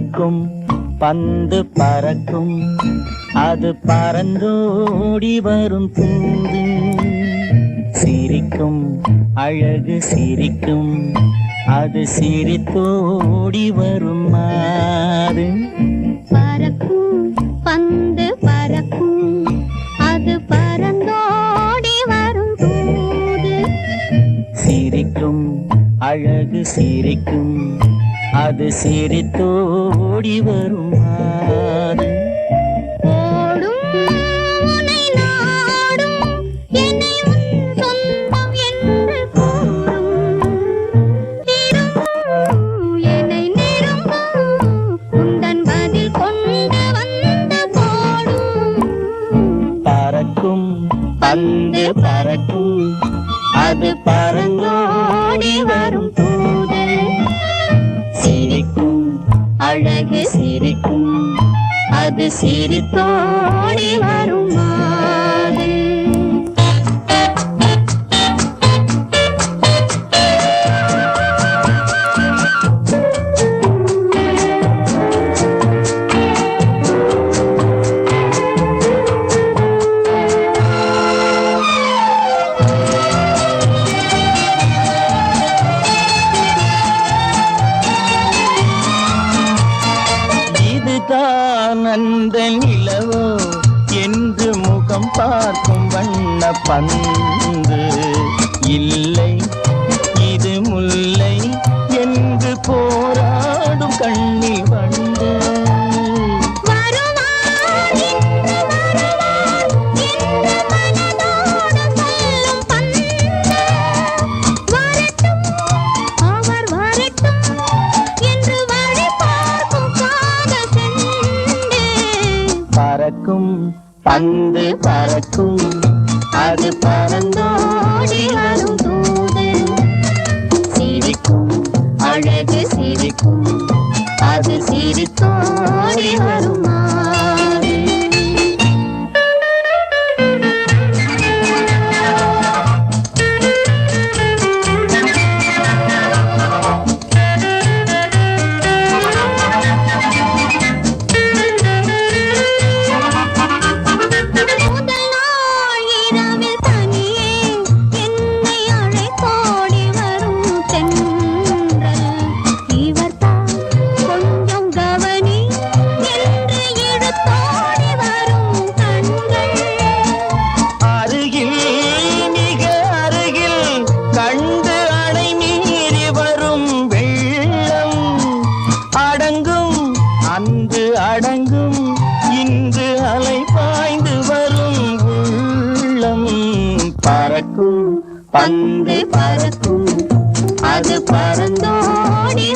பறக்கும் பந்து பறக்கும் அது பறந்தோடி வரும் தூது சிரிக்கும் அழகு சிரிக்கும் அது சிரித்தோடி வரும் மாது பறக்கும் பந்து பறக்கும் அது பறந்தோடி வரும் தூது சிரிக்கும் அழகு சிரிக்கும் அது சிரித்தோடி வரும் மாது பந்து பறக்கும் அது பறந்தோடி வரும் தூது சிரிக்கும் அழகு சிரிக்கும் அது சிரித்தோடி வரும் மாது அந்த நிலவோ என்று முகம் பார்க்கும் வண்ண பந்து இல்லை இது முல்லை என்று போராடும் கண்ணில் வந்து பறக்கும் பந்து பறக்கும் அது பறந்தோடி வரும் தூது சிரிக்கும் அழகு சிரிக்கும் அது சிரித்தோடி வரும் மாது அடங்கும் இன்று அலை பாய்ந்து வரும் உள்ளம் பறக்கும் பந்து பறக்கும் அது பறந்தோடி